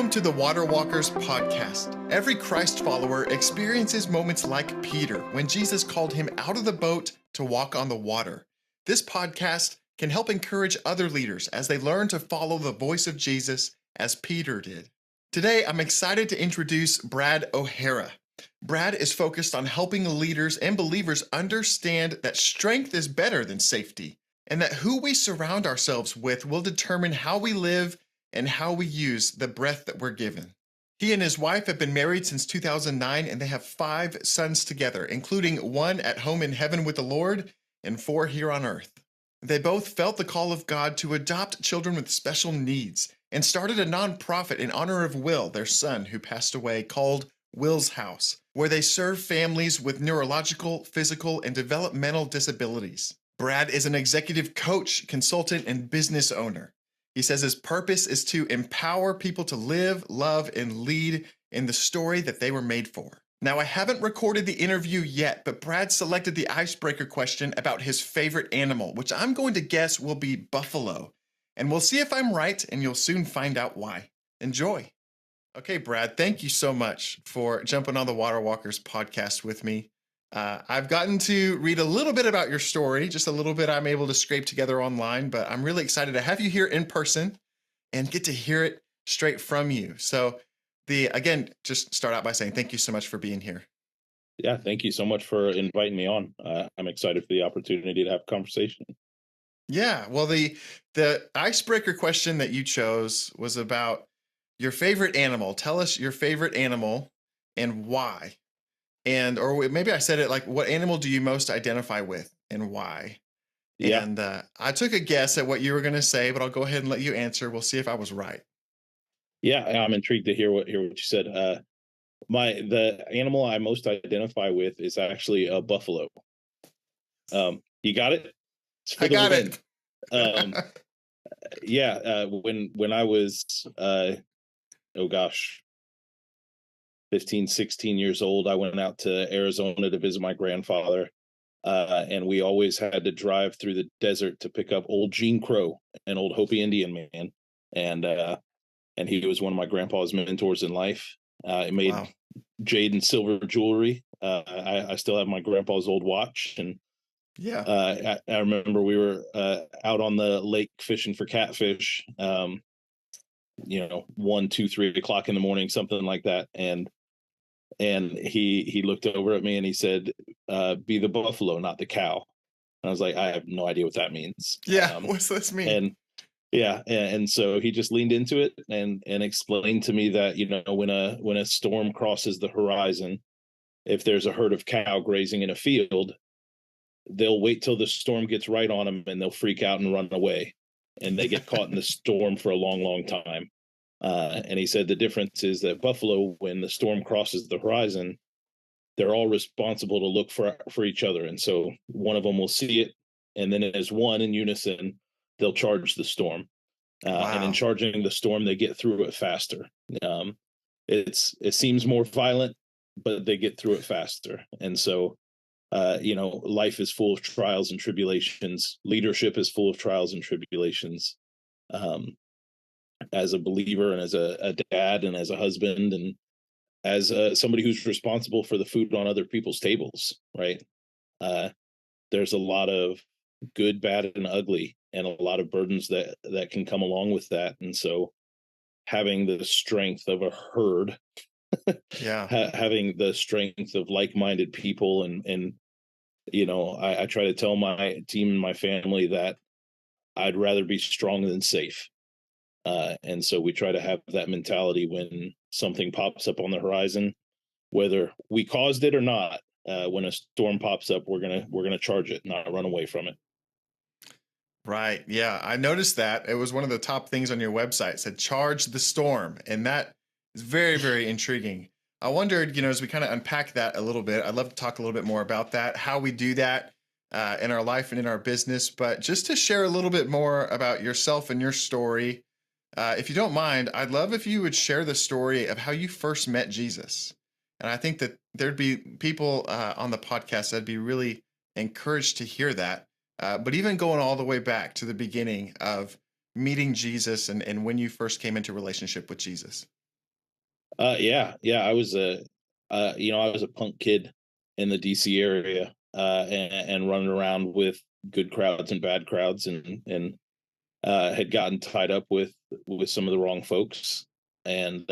Welcome to the Water Walkers podcast. Every Christ follower experiences moments like Peter when Jesus called him out of the boat to walk on the water. This podcast can help encourage other leaders as they learn to follow the voice of Jesus as Peter did. Today, I'm excited to introduce Brad O'Hara. Brad is focused on helping leaders and believers understand that strength is better than safety, and that who we surround ourselves with will determine how we live and how we use the breath that we're given. He and his wife have been married since 2009, and they have 5 sons together, including 1 at home in heaven with the Lord and 4 here on earth. They both felt the call of God to adopt children with special needs and started a nonprofit in honor of Will, their son who passed away, called Will's House, where they serve families with neurological, physical, and developmental disabilities. Brad is an executive coach, consultant, and business owner. He says his purpose is to empower people to live, love, and lead in the story that they were made for. Now, I haven't recorded the interview yet, but Brad selected the icebreaker question about his favorite animal, which I'm going to guess will be buffalo. And we'll see if I'm right, and you'll soon find out why. Enjoy. Okay, Brad, thank you so much for jumping on the Water Walkers podcast with me. I've gotten to read a little bit about your story, just a little bit I'm able to scrape together online, but I'm really excited to have you here in person and get to hear it straight from you. So again, just start out by saying thank you so much for being here. Yeah, thank you so much for inviting me on. I'm excited for the opportunity to have a conversation. Yeah, well, the icebreaker question that you chose was about your favorite animal. Tell us your favorite animal and why. Or maybe I said it like, what animal do you most identify with and why? Yeah. And I took a guess at what you were going to say, but I'll go ahead and let you answer. We'll see if I was right. Yeah, I'm intrigued to hear what you said. The animal I most identify with is actually a buffalo. You got it? It's for I the got win. it. Yeah, when I was oh gosh, 15, 16 years old, I went out to Arizona to visit my grandfather. And we always had to drive through the desert to pick up old Gene Crow, an old Hopi Indian man, and he was one of my grandpa's mentors in life. It made Wow. jade and silver jewelry. I still have my grandpa's old watch, and Yeah. I remember we were out on the lake fishing for catfish. 1, 2, 3 o'clock in the morning, something like that, and he looked over at me and he said, "Be the buffalo, not the cow." And I was like, I have no idea what that means. Yeah. What's this mean? And yeah, and so he just leaned into it and explained to me that when a storm crosses the horizon, if there's a herd of cow grazing in a field, they'll wait till the storm gets right on them and they'll freak out and run away, and they get caught in the storm for a long, long time. And he said the difference is that buffalo, when the storm crosses the horizon, they're all responsible to look for each other, and so one of them will see it, and then as one in unison, they'll charge the storm. And in Wow. charging the storm, they get through it faster. It seems more violent, but they get through it faster. And so, life is full of trials and tribulations. Leadership is full of trials and tribulations. As a believer and as a dad and as a husband and as somebody who's responsible for the food on other people's tables, right? There's a lot of good, bad, and ugly, and a lot of burdens that can come along with that. And so, having the strength of a herd, Yeah. having the strength of like-minded people, and I try to tell my team and my family that I'd rather be strong than safe. And so we try to have that mentality when something pops up on the horizon, whether we caused it or not. When a storm pops up, we're gonna charge it, not run away from it. Right. Yeah. I noticed that. It was one of the top things on your website. It said charge the storm. And that is very, very intriguing. I wondered, as we kind of unpack that a little bit, I'd love to talk a little bit more about that, how we do that in our life and in our business. But just to share a little bit more about yourself and your story, if you don't mind, I'd love if you would share the story of how you first met Jesus. And I think that there'd be people on the podcast that'd be really encouraged to hear that. But even going all the way back to the beginning of meeting Jesus and when you first came into relationship with Jesus. Yeah. I was a punk kid in the DC area, and running around with good crowds and bad crowds, and had gotten tied up with some of the wrong folks, and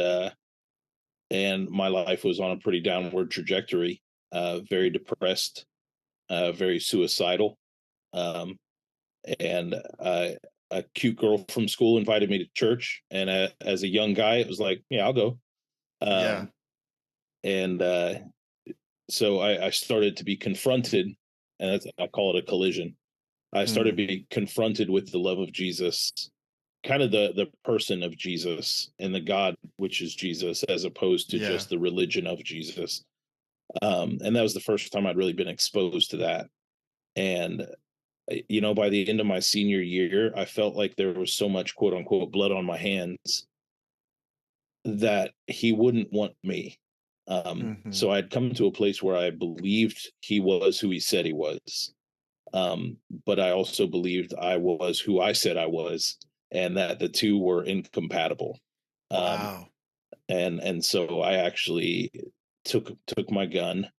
and my life was on a pretty downward trajectory, very depressed, very suicidal. Um, and a cute girl from school invited me to church, and as a young guy, it was like, yeah, I'll go. Yeah. Um, and so I started to be confronted, and I call it a collision. I started Mm. being confronted with the love of Jesus, kind of the person of Jesus and the God which is Jesus, as opposed to Yeah. just the religion of Jesus. And that was the first time I'd really been exposed to that. And by the end of my senior year, I felt like there was so much quote unquote blood on my hands that he wouldn't want me. Mhm. So I'd come to a place where I believed he was who he said he was. But I also believed I was who I said I was, and that the two were incompatible. Um, Wow. and so I actually took my gun,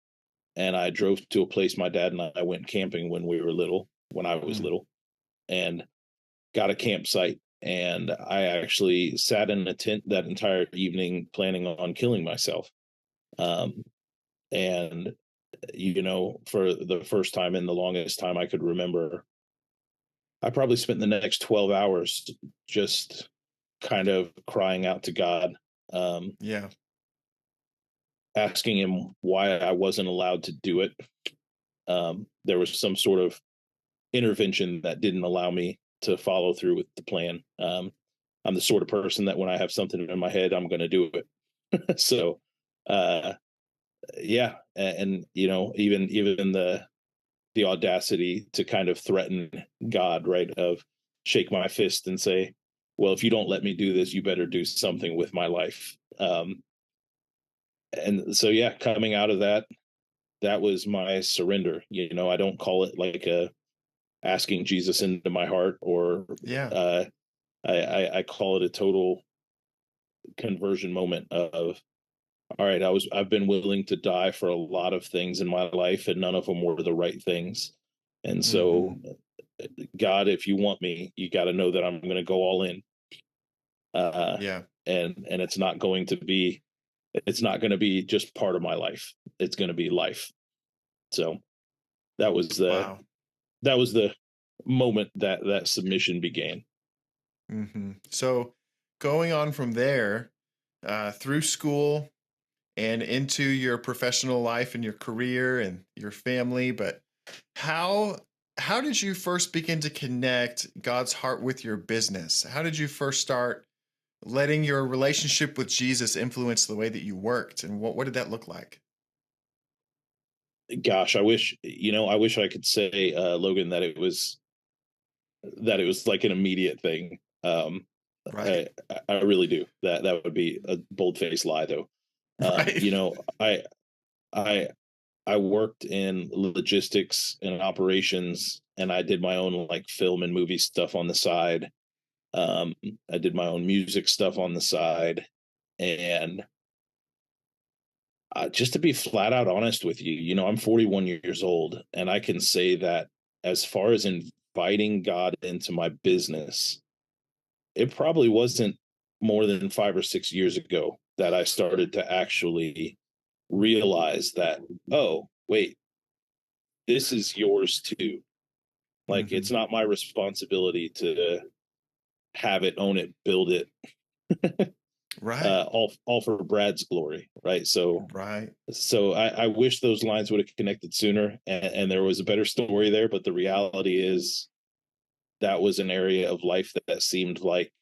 and I drove to a place my dad and I went camping when I was Mm. little, and got a campsite. And I actually sat in a tent that entire evening, planning on killing myself. Um, and for the first time in the longest time I could remember, I probably spent the next 12 hours just kind of crying out to God, um, Yeah. asking him why I wasn't allowed to do it. There was some sort of intervention that didn't allow me to follow through with the plan. I'm the sort of person that when I have something in my head, I'm going to do it. So, uh, yeah, and even the audacity to kind of threaten God, right? Of shake my fist and say, "Well, if you don't let me do this, you better do something with my life." And so, yeah, coming out of that, that was my surrender. I don't call it like a asking Jesus into my heart, or Yeah. I call it a total conversion moment of, all right, I've been willing to die for a lot of things in my life, and none of them were the right things. And Mhm. so, God, if you want me, you got to know that I'm going to go all in. Uh, Yeah. and it's not going to be just part of my life. It's going to be life. So that was the Wow. that was the moment that that submission began. So going on from there, through school and into your professional life and your career and your family, but how how did you first begin to connect God's heart with your business? How did you first start letting your relationship with Jesus influence the way that you worked, and what did that look like? Gosh, I wish I could say, Logan, that it was like an immediate thing. Right. I I really do. That would be a bold faced lie, though. Right. I I worked in logistics and operations, and I did my own like film and movie stuff on the side. Um, I did my own music stuff on the side, and just to be flat out honest with you, I'm 41 years old, and I can say that as far as inviting God into my business, it probably wasn't more than 5 or 6 years ago that I started to actually realize that, oh, wait, this is yours too. Like, it's Hmm. not my responsibility to have it, own it, build it, Right. all for Brad's glory, right? Right. So I wish those lines would have connected sooner, and there was a better story there. But the reality is that was an area of life that seemed like,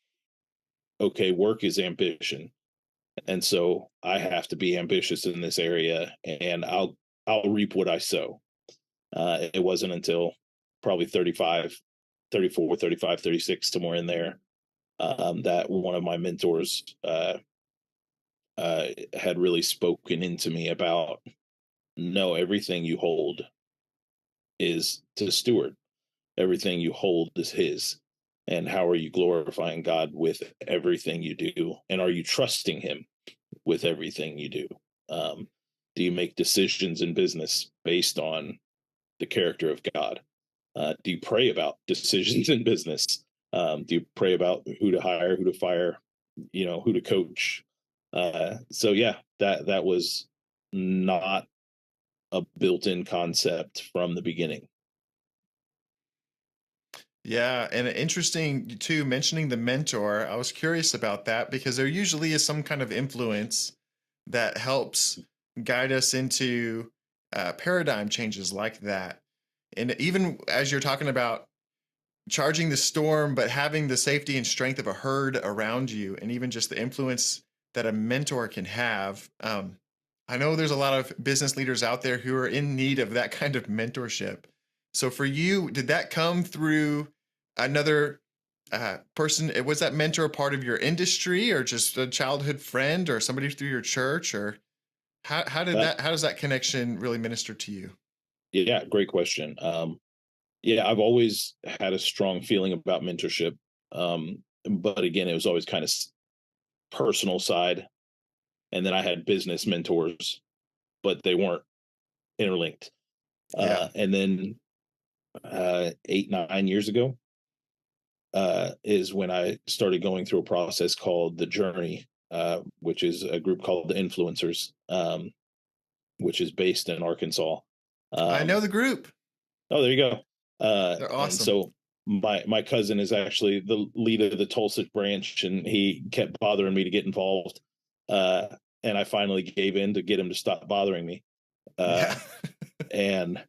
okay, work is ambition, and so I have to be ambitious in this area, and I'll reap what I sow. It wasn't until probably 35, 34, 35, 36, somewhere in there, that one of my mentors had really spoken into me about, no, everything you hold is to steward. Everything you hold is his. And how are you glorifying God with everything you do? And are you trusting him? with everything you do? Do you make decisions in business based on the character of God? Do you pray about decisions in business? Do you pray about who to hire, who to fire, who to coach? So yeah, that was not a built-in concept from the beginning. Yeah, and interesting too, mentioning the mentor. I was curious about that because there usually is some kind of influence that helps guide us into paradigm changes like that. And even as you're talking about charging the storm, but having the safety and strength of a herd around you, and even just the influence that a mentor can have. I know there's a lot of business leaders out there who are in need of that kind of mentorship. So for you, did that come through another person? Was that mentor part of your industry, or just a childhood friend, or somebody through your church, or Uh, how does that connection really minister to you? yeah, great question. Yeah, I've always had a strong feeling about mentorship. But again, it was always kind of personal side. And then I had business mentors, but they weren't interlinked. Yeah. And then 8, 9 years ago is when I started going through a process called the Journey, which is a group called the Influencers, which is based in Arkansas. I Um, know the group. oh, there you go. They're And awesome. so my cousin is actually the lead of the Tulsa branch, and he kept bothering me to get involved. Uh, and I finally gave in to get him to stop bothering me. Yeah. Uh, and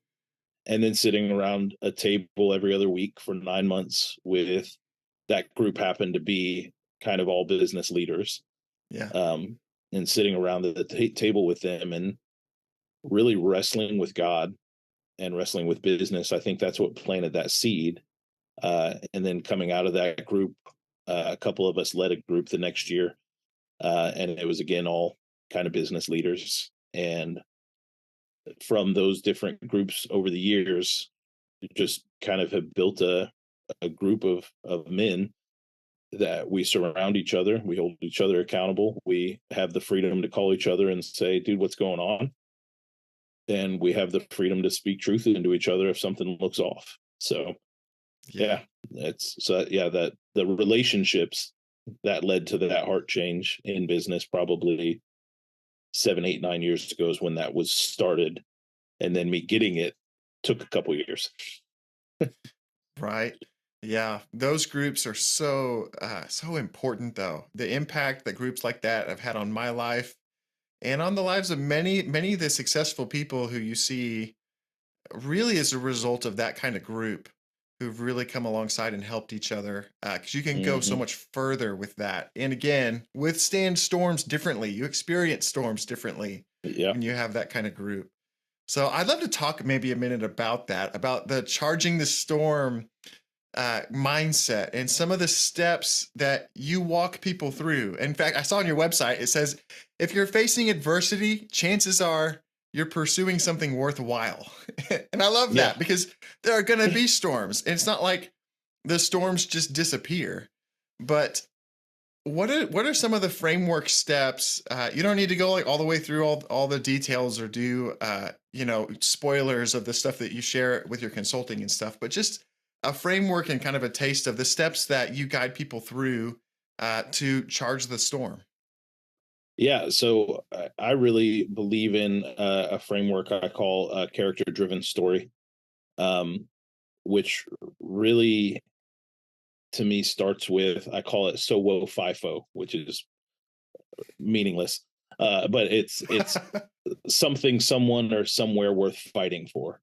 and then sitting around a table every other week for 9 months with that group happened to be kind of all business leaders, Yeah. um, and sitting around the table with them and really wrestling with God and wrestling with business. I think that's what planted that seed. And then coming out of that group, a couple of us led a group the next year, and it was again all kind of business leaders. And from those different groups over the years, just kind of have built a group of men that we surround each other. We hold each other accountable. We have the freedom to call each other and say, dude, what's going on? And we have the freedom to speak truth into each other if something looks off. So Yeah. yeah, it's so yeah, that the relationships that led to that heart change in business probably 7, 8, 9 years ago is when that was started. And then me getting it took a couple years. Right. Yeah. Those groups are so important though. The impact that groups like that have had on my life and on the lives of many of the successful people who you see really is a result of that kind of group who've really come alongside and helped each other. Because you can go so Hmm. much further with that. And again, withstand storms differently. You experience storms differently Yeah. when you have that kind of group. So I'd love to talk maybe a minute about that, about the charging the storm mindset and some of the steps that you walk people through. In fact, I saw on your website, it says, if you're facing adversity, chances are you're pursuing something worthwhile. And I love Yeah. that because there are going to be storms. And it's not like the storms just disappear. But what are some of the framework steps? You don't need to go like all the way through all the details or do spoilers of the stuff that you share with your consulting and stuff, but just a framework and kind of a taste of the steps that you guide people through to charge the storm. Yeah, so I really believe in a framework I call a character-driven story, um, which really, to me, starts with I call it "so woe FIFO," which is meaningless, but it's something, someone, or somewhere worth fighting for,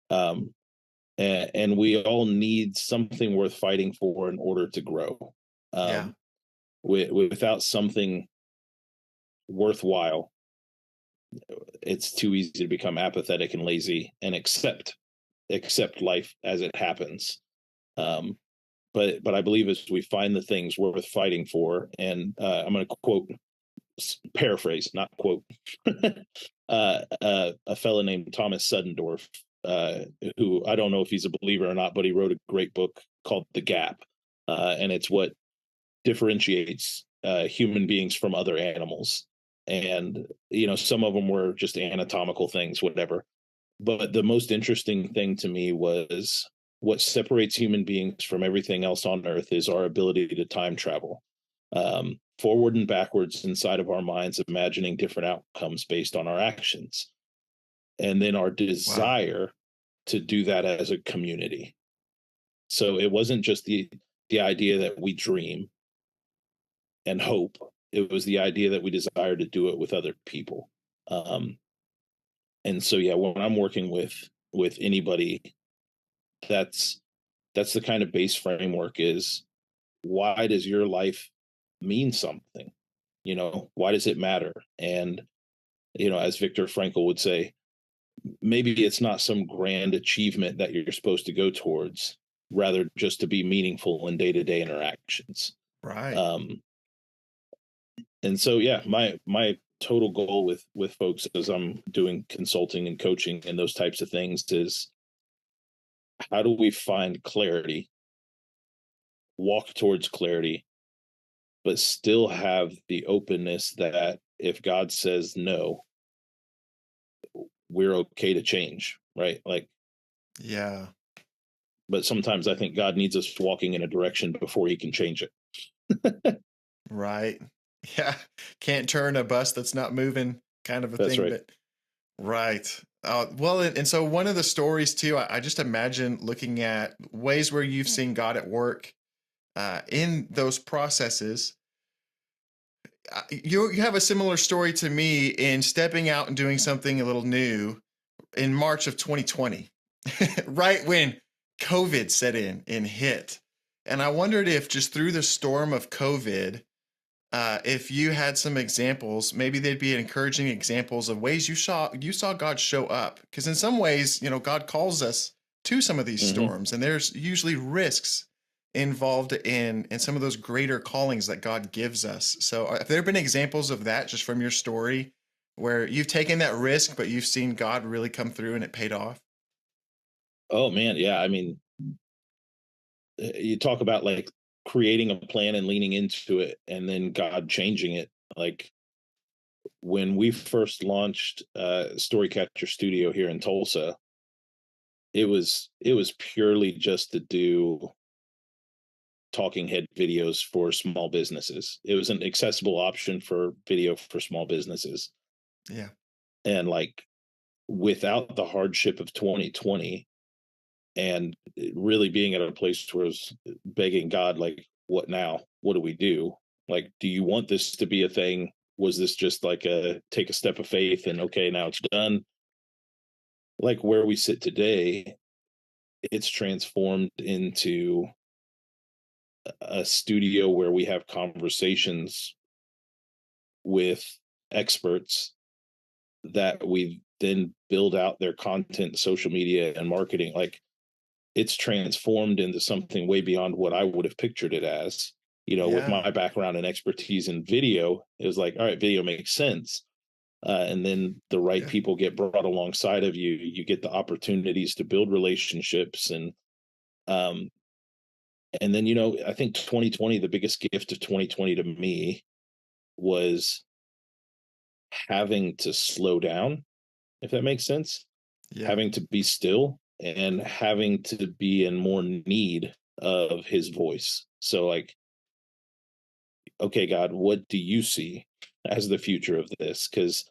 um, and we all need something worth fighting for in order to grow. Yeah, Um, without something worthwhile, it's too easy to become apathetic and lazy and accept life as it happens. Um, but I believe as we find the things worth fighting for, and I'm going to quote, paraphrase, not quote, a fellow named Thomas Suddendorf, uh, who I don't know if he's a believer or not, but he wrote a great book called The Gap, and it's what differentiates human beings from other animals. And, some of them were just anatomical things, whatever. But the most interesting thing to me was what separates human beings from everything else on earth is our ability to time travel, forward and backwards inside of our minds, imagining different outcomes based on our actions. And then our Wow. desire to do that as a community. So it wasn't just the idea that we dream and hope. It was the idea that we desire to do it with other people. Um, and so yeah, when I'm working with anybody, that's that's the kind of base framework is why does your life mean something? Why does it matter? And as Viktor Frankl would say, maybe it's not some grand achievement that you're supposed to go towards, rather just to be meaningful in day-to-day interactions. Right. um and so yeah, my total goal with folks as I'm doing consulting and coaching and those types of things is how do we find clarity, walk towards clarity, but still have the openness that if God says no, we're okay to change, right? Like, Yeah. but sometimes I think God needs us walking in a direction before he can change it. Right. Yeah. Can't turn a bus that's not moving, kind of a That's thing. right. But right. Well, and so one of the stories too, I just imagine looking at ways where you've seen God at work in those processes. You have a similar story to me in stepping out and doing something a little new in March of 2020, right when COVID set in and hit. And I wondered if just through the storm of COVID, if you had some examples, maybe they'd be encouraging examples of ways you saw God show up. Because in some ways, God calls us to some of these Hmm. storms, and there's usually risks involved in some of those greater callings that God gives us. So, have there been examples of that just from your story, where you've taken that risk, but you've seen God really come through and it paid off? Oh man, yeah. I mean, you talk about like creating a plan and leaning into it and then God changing it. Like when we first launched Storycatcher Studio here in Tulsa, it was purely just to do talking head videos for small businesses. It was an accessible option for video for small businesses. Yeah. And like without the hardship of 2020 and really being at a place where I was begging God, like, what now? What do we do? Like, do you want this to be a thing? Was this just like a take a step of faith and okay, now it's done? Like where we sit today, it's transformed into a studio where we have conversations with experts that we then build out their content, social media, and marketing. Like it's transformed into something way beyond what I would have pictured it as. With Yeah. my background and expertise in video, it was like, all right, video makes sense. And then the right Yeah. people get brought alongside of you. You get the opportunities to build relationships, um, and then I think 2020, the biggest gift of 2020 to me was having to slow down, if that makes sense, Yeah. having to be still and having to be in more need of his voice. So like, okay, God, what do you see as the future of this? Because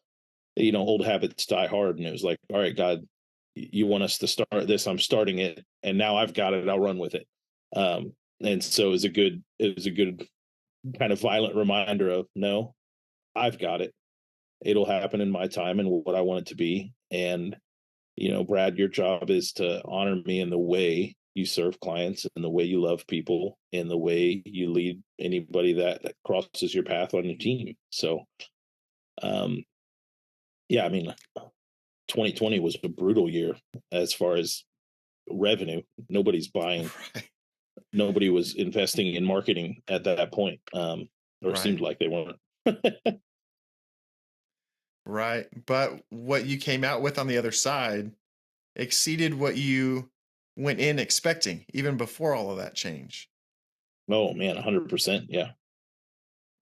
old habits die hard, and it was like, all right, God, you want us to start this? I'm starting it, and now I've got it. I'll run with it. And so it was a good kind of violent reminder of no, I've got it. It'll happen in my time and what I want it to be. And Brad, your job is to honor me in the way you serve clients and the way you love people and the way you lead anybody that crosses your path on your team. So, um, yeah, I mean, 2020 was a brutal year as far as revenue. Nobody's buying, Right. nobody was investing in marketing at that point, or Right. seemed like they weren't. Right. But what you came out with on the other side exceeded what you went in expecting, even before all of that change. Oh man, 100%. Yeah.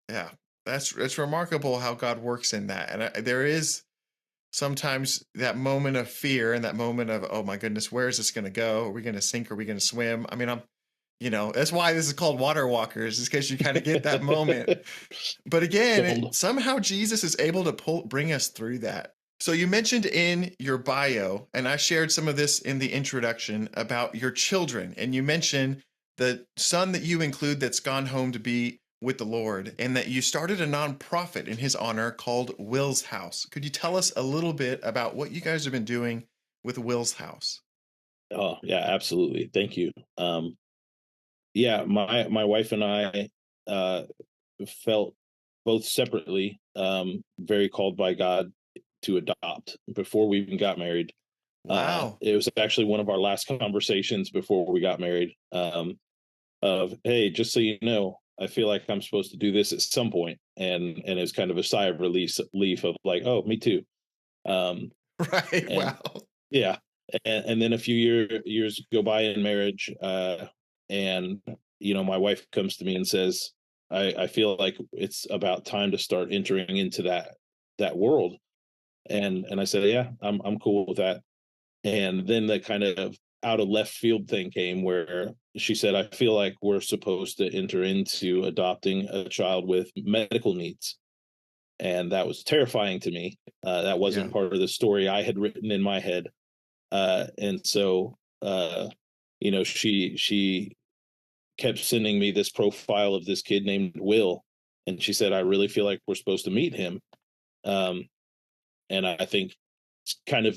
Yeah. That's remarkable how God works in that. And there is sometimes that moment of fear and that moment of, oh my goodness, where is this going to go? Are we going to sink? Are we going to swim? I mean, that's why this is called Water Walkers, is because you kind of get that moment. But again, Sold. somehow Jesus is able to bring us through that. So you mentioned in your bio, and I shared some of this in the introduction about your children, and you mentioned the son that you include that's gone home to be with the Lord, and that you started a nonprofit in his honor called Will's House. Could you tell us a little bit about what you guys have been doing with Will's House? Oh, yeah, absolutely. Thank you. Yeah, my wife and I uh, felt both separately very called by God to adopt before we even got married. Wow. It was actually one of our last conversations before we got married. Of hey, just so you know, I feel like I'm supposed to do this at some point, and it's kind of a sigh of relief of like, oh, me too. Um, Right. and Wow. yeah, and then a few years go by in marriage, and my wife comes to me and says, I feel like it's about time to start entering into that world, and I said, yeah, I'm cool with that. And then the kind of out of left field thing came where she said, I feel like we're supposed to enter into adopting a child with medical needs. And that was terrifying to me. That Yeah. wasn't part of the story I had written in my head. And so, she kept sending me this profile of this kid named Will. And she said, I really feel like we're supposed to meet him. Um, and I think it's kind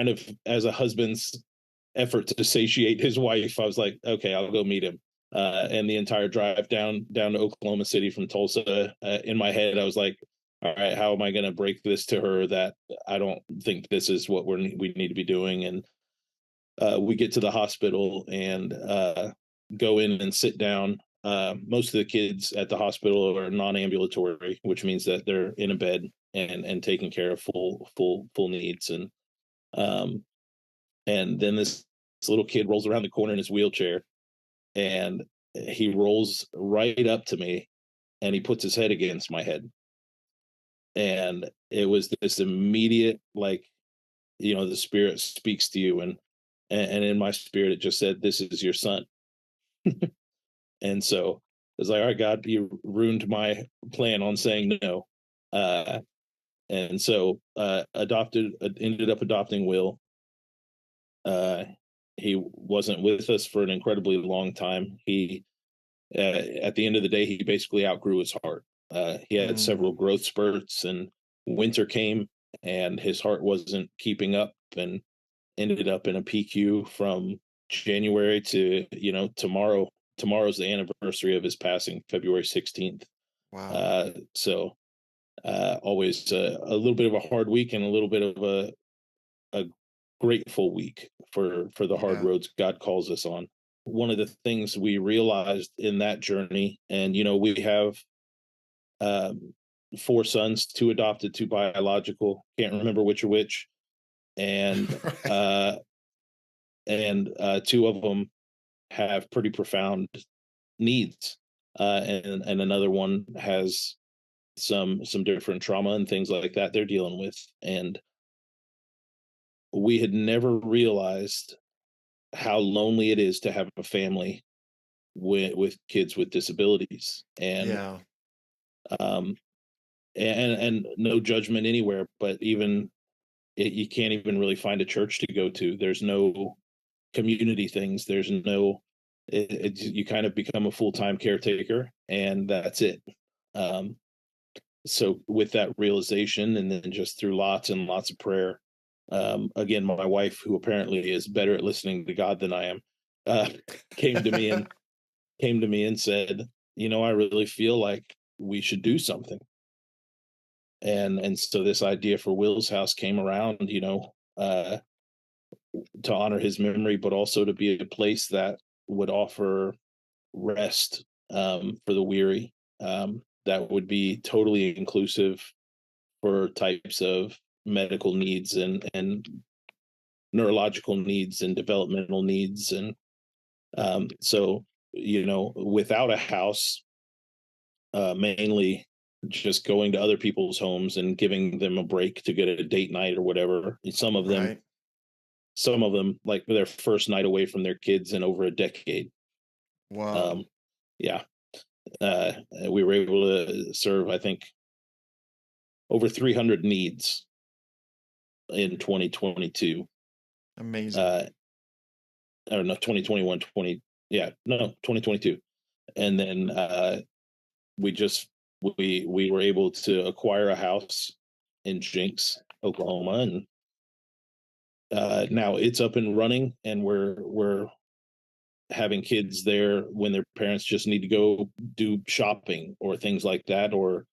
of as a husband's effort to satiate his wife, I was like, okay, I'll go meet him. And the entire drive down to Oklahoma City from Tulsa, in my head, I was like, all right, how am I going to break this to her that I don't think this is what we need to be doing? And we get to the hospital and go in and sit down. Most of the kids at the hospital are non-ambulatory, which means that they're in a bed and taking care of full needs. Um, and then this little kid rolls around the corner in his wheelchair, and he rolls right up to me, and he puts his head against my head. And it was this immediate, like, the spirit speaks to you, and in my spirit it just said, this is your son. And so it's like, all right, God, you ruined my plan on saying no. uh and so ended up adopting Will. uh he wasn't with us for an incredibly long time. He At the end of the day, he basically outgrew his heart. He had Mm, several growth spurts, and winter came, and his heart wasn't keeping up, and ended up in a PQ from January to tomorrow. Tomorrow's the anniversary of his passing, February 16th. wow. Always a little bit of a hard week and a little bit of a grateful week for the hard Yeah. roads God calls us on. One of the things we realized in that journey, and we have um, four sons, two adopted, two biological. Can't remember which are which, and Right. uh, two of them have pretty profound needs, and another one has some different trauma and things like that they're dealing with. And we had never realized how lonely it is to have a family with kids with disabilities. And Yeah. um and no judgment anywhere, but even you can't even really find a church to go to. There's no community things. There's no you kind of become a full-time caretaker, and that's it. um so with that realization, and then just through lots and lots of prayer, again, my wife, who apparently is better at listening to God than I am, uh came to me and said, I really feel like we should do something. And so this idea for Will's House came around, to honor his memory, but also to be a place that would offer rest, for the weary, that would be totally inclusive for types of medical needs and neurological needs and developmental needs. And so, without a house, mainly just going to other people's homes and giving them a break to get a date night or whatever. Right. Some of them like their first night away from their kids in over a decade. Whoa. Um, yeah, uh, we were able to serve, I think, over 300 needs in 2022. Amazing. Uh, or no, 2021, 20, yeah, no, 2022. And then we just we were able to acquire a house in Jinx, Oklahoma, and now it's up and running, and we're having kids there when their parents just need to go do shopping or things like that, or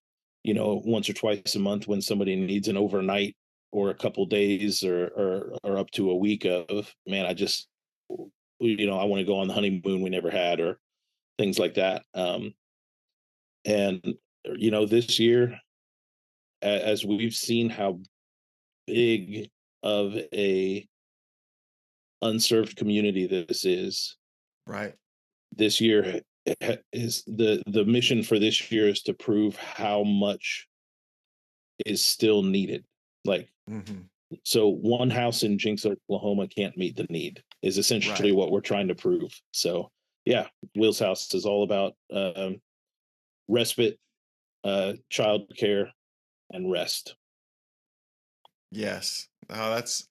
once or twice a month when somebody needs an overnight or a couple days or up to a week of, man, I just I want to go on the honeymoon we never had, or things like that. And this year, as we've seen how big of a unserved community this is, Right. this year is the mission for this year is to prove how much is still needed. Like, Hmm. so one house in Jinx, Oklahoma can't meet the need is essentially Right. what we're trying to prove. So yeah, Will's House is all about respite, child care, and rest. Yes. Oh, that's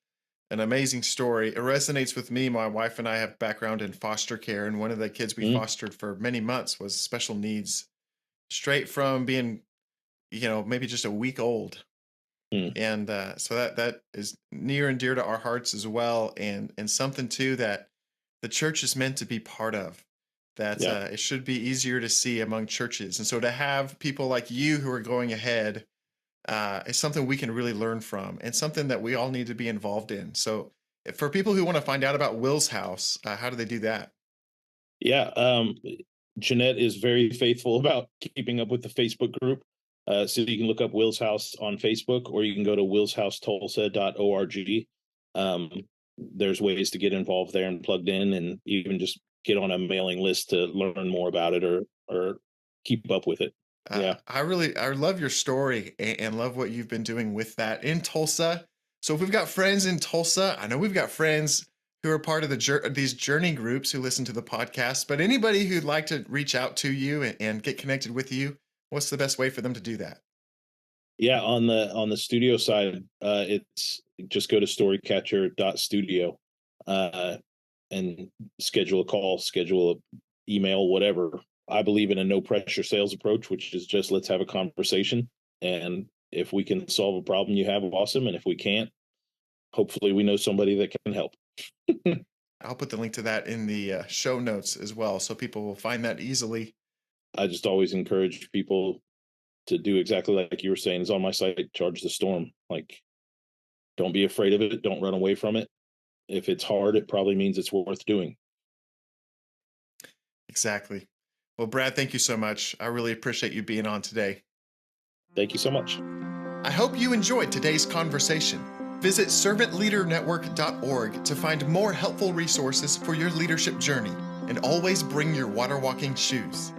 an amazing story. It resonates with me. My wife and I have background in foster care, and one of the kids we Mm, fostered for many months was special needs, straight from being, maybe just a week old. mm, And so that is near and dear to our hearts as well, and something too that the church is meant to be part of. That yeah. it should be easier to see among churches, and so to have people like you who are going ahead is something we can really learn from, and something that we all need to be involved in. So, for people who want to find out about Will's House, how do they do that? Yeah. Jeanette is very faithful about keeping up with the Facebook group. So you can look up Will's House on Facebook, or you can go to willshousetulsa.org. Um, there's ways to get involved there and plugged in, and even just get on a mailing list to learn more about it, or keep up with it. Yeah. I love your story, and love what you've been doing with that in Tulsa. So if we've got friends in Tulsa, I know we've got friends who are part of these journey groups who listen to the podcast. But anybody who'd like to reach out to you and get connected with you, what's the best way for them to do that? Yeah, on the studio side, it's just go to storycatcher.studio, uh, and schedule a call, schedule a email, whatever. I believe in a no pressure sales approach, which is just let's have a conversation, and if we can solve a problem you have, awesome, and if we can't, hopefully we know somebody that can help. I'll put the link to that in the show notes as well, so people will find that easily. I just always encourage people to do exactly like you were saying, is on my site, charge the storm. Like, don't be afraid of it, don't run away from it. If it's hard, it probably means it's worth doing. Exactly. Well, Brad, thank you so much. I really appreciate you being on today. Thank you so much. I hope you enjoyed today's conversation. Visit servantleadernetwork.org to find more helpful resources for your leadership journey, and always bring your water walking shoes.